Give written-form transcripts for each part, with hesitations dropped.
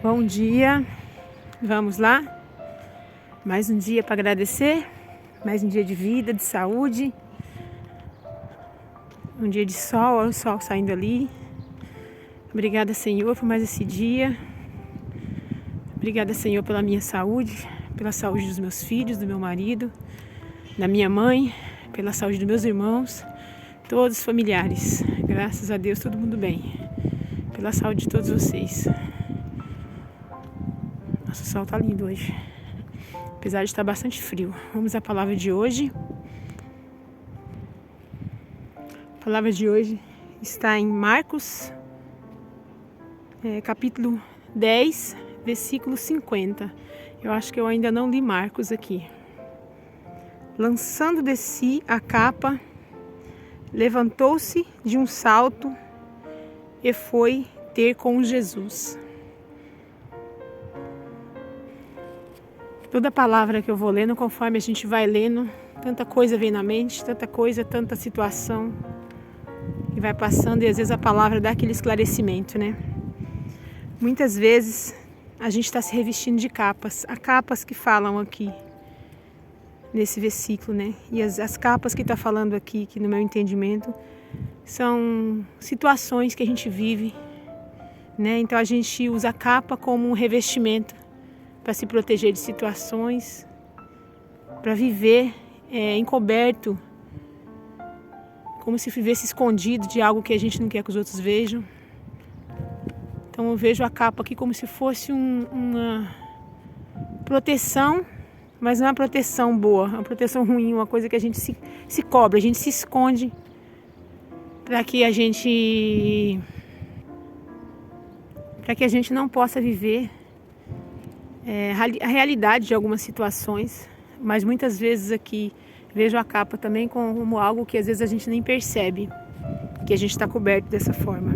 Bom dia, vamos lá? Mais um dia para agradecer, mais um dia de vida, de saúde, um dia de sol, olha o sol saindo ali. Obrigada, Senhor, por mais esse dia. Obrigada, Senhor, pela minha saúde, pela saúde dos meus filhos, do meu marido, da minha mãe, pela saúde dos meus irmãos, todos os familiares. Graças a Deus, todo mundo bem. Pela saúde de todos vocês. Nossa, o sol tá lindo hoje, apesar de estar bastante frio. Vamos à palavra de hoje. A palavra de hoje está em Marcos, capítulo 10, versículo 50. Eu acho que eu ainda não li Marcos aqui. Lançando de si a capa, levantou-se de um salto e foi ter com Jesus. Toda palavra que eu vou lendo, conforme a gente vai lendo, tanta coisa vem na mente, tanta coisa, tanta situação que vai passando, e às vezes a palavra dá aquele esclarecimento, né? Muitas vezes a gente está se revestindo de capas, há capas que falam aqui nesse versículo, né? E as capas que está falando aqui, que no meu entendimento, são situações que a gente vive, né? Então a gente usa a capa como um revestimento para se proteger de situações, para viver encoberto, como se vivesse escondido de algo que a gente não quer que os outros vejam. Então eu vejo a capa aqui como se fosse uma proteção, mas não é uma proteção boa, é uma proteção ruim, uma coisa que a gente se cobre, a gente se esconde para que a gente não possa viver a realidade de algumas situações. Mas muitas vezes aqui vejo a capa também como algo que às vezes a gente nem percebe, que a gente está coberto dessa forma.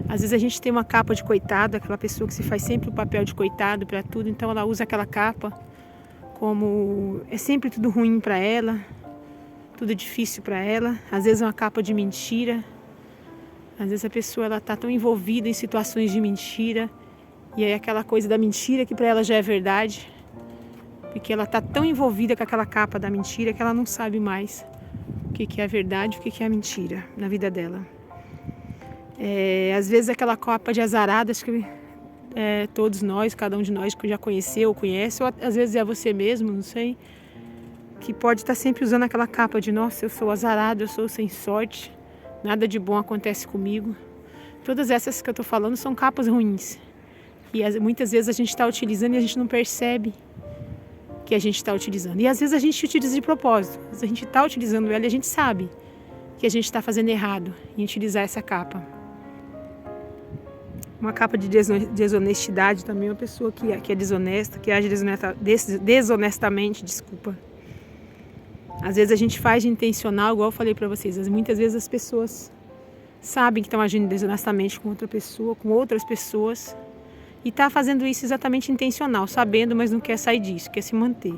Às vezes a gente tem uma capa de coitado, aquela pessoa que se faz sempre o papel de coitado para tudo, então ela usa aquela capa como é sempre tudo ruim para ela, tudo difícil para ela. Às vezes é uma capa de mentira, às vezes a pessoa está tão envolvida em situações de mentira, e aí aquela coisa da mentira que para ela já é verdade, porque ela está tão envolvida com aquela capa da mentira que ela não sabe mais o que é a verdade e o que é a mentira na vida dela. Às vezes aquela capa de azaradas que todos nós, cada um de nós que já conheceu ou conhece, ou às vezes é você mesmo, não sei, que pode estar sempre usando aquela capa de nossa, eu sou azarado, eu sou sem sorte, nada de bom acontece comigo. Todas essas que eu estou falando são capas ruins. E muitas vezes a gente está utilizando e a gente não percebe que a gente está utilizando. E às vezes a gente utiliza de propósito. A gente está utilizando ela e a gente sabe que a gente está fazendo errado em utilizar essa capa. Uma capa de desonestidade também, uma pessoa que é desonesta, que age desonestamente, desculpa. Às vezes a gente faz de intencional, igual eu falei para vocês. Muitas vezes as pessoas sabem que estão agindo desonestamente com outra pessoa, com outras pessoas, e está fazendo isso exatamente intencional, sabendo, mas não quer sair disso, quer se manter.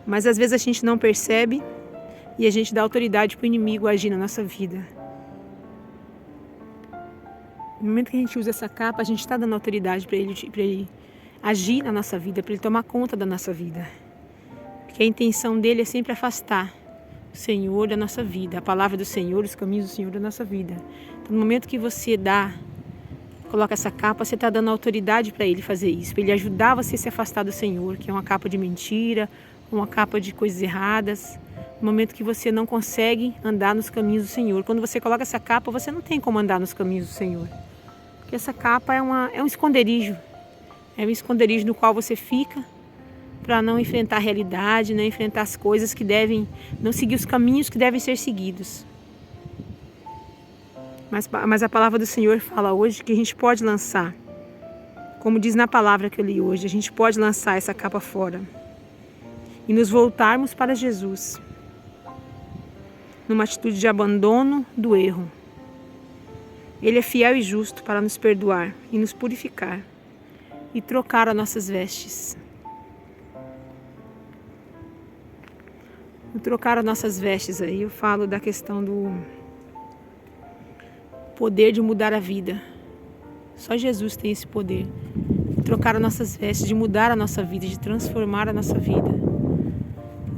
Mas às vezes a gente não percebe e a gente dá autoridade para o inimigo agir na nossa vida. No momento que a gente usa essa capa, a gente está dando autoridade para ele agir na nossa vida, para ele tomar conta da nossa vida. Porque a intenção dele é sempre afastar o Senhor da nossa vida, a palavra do Senhor, os caminhos do Senhor da nossa vida. Então, no momento que você coloca essa capa, você está dando autoridade para ele fazer isso, para ele ajudar você a se afastar do Senhor, que é uma capa de mentira, uma capa de coisas erradas. No momento que você não consegue andar nos caminhos do Senhor. Quando você coloca essa capa, você não tem como andar nos caminhos do Senhor. Porque essa capa é um esconderijo. É um esconderijo no qual você fica para não enfrentar a realidade, não enfrentar as coisas que não seguir os caminhos que devem ser seguidos. Mas a palavra do Senhor fala hoje que a gente pode lançar, como diz na palavra que eu li hoje, a gente pode lançar essa capa fora e nos voltarmos para Jesus, numa atitude de abandono do erro. Ele é fiel e justo para nos perdoar e nos purificar e trocar as nossas vestes. Trocar as nossas vestes aí, eu falo da questão poder de mudar a vida. Só Jesus tem esse poder. De trocar as nossas vestes, de mudar a nossa vida, de transformar a nossa vida.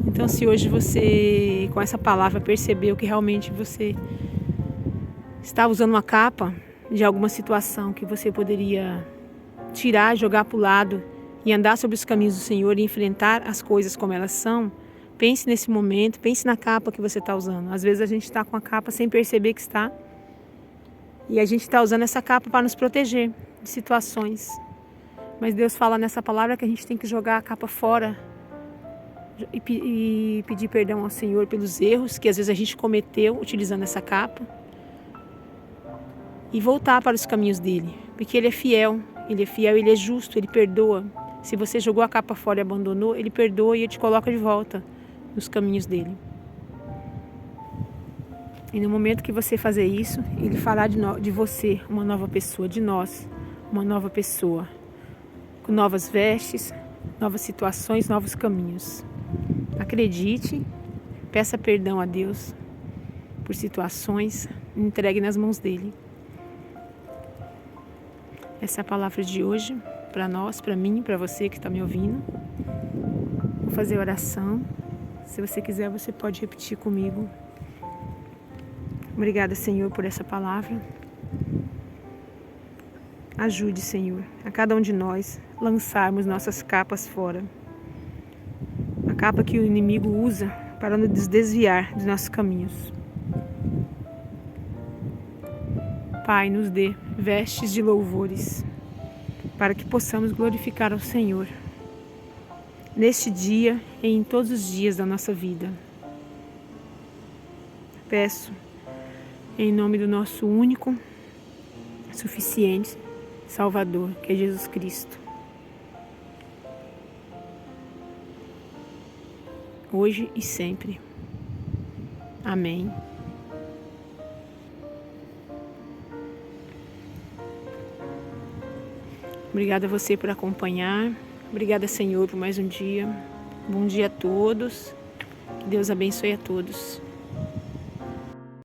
Então, se hoje você, com essa palavra, percebeu que realmente você está usando uma capa de alguma situação que você poderia tirar, jogar para o lado e andar sobre os caminhos do Senhor e enfrentar as coisas como elas são, pense nesse momento, pense na capa que você está usando. Às vezes a gente está com a capa sem perceber que está. E a gente está usando essa capa para nos proteger de situações. Mas Deus fala nessa palavra que a gente tem que jogar a capa fora e pedir perdão ao Senhor pelos erros que às vezes a gente cometeu utilizando essa capa. E voltar para os caminhos dele. Porque ele é fiel, ele é justo, ele perdoa. Se você jogou a capa fora e abandonou, ele perdoa e ele te coloca de volta nos caminhos dele. E no momento que você fazer isso, ele fará de você uma nova pessoa, de nós, uma nova pessoa, com novas vestes, novas situações, novos caminhos. Acredite, peça perdão a Deus por situações, entregue nas mãos dele. Essa é a palavra de hoje, para nós, para mim, para você que está me ouvindo. Vou fazer oração. Se você quiser, você pode repetir comigo. Obrigada, Senhor, por essa palavra. Ajude, Senhor, a cada um de nós lançarmos nossas capas fora. A capa que o inimigo usa para nos desviar dos nossos caminhos. Pai, nos dê vestes de louvores, para que possamos glorificar ao Senhor, neste dia e em todos os dias da nossa vida. Peço, em nome do nosso único, suficiente Salvador, que é Jesus Cristo. Hoje e sempre. Amém. Obrigada a você por acompanhar. Obrigada, Senhor, por mais um dia. Bom dia a todos. Que Deus abençoe a todos.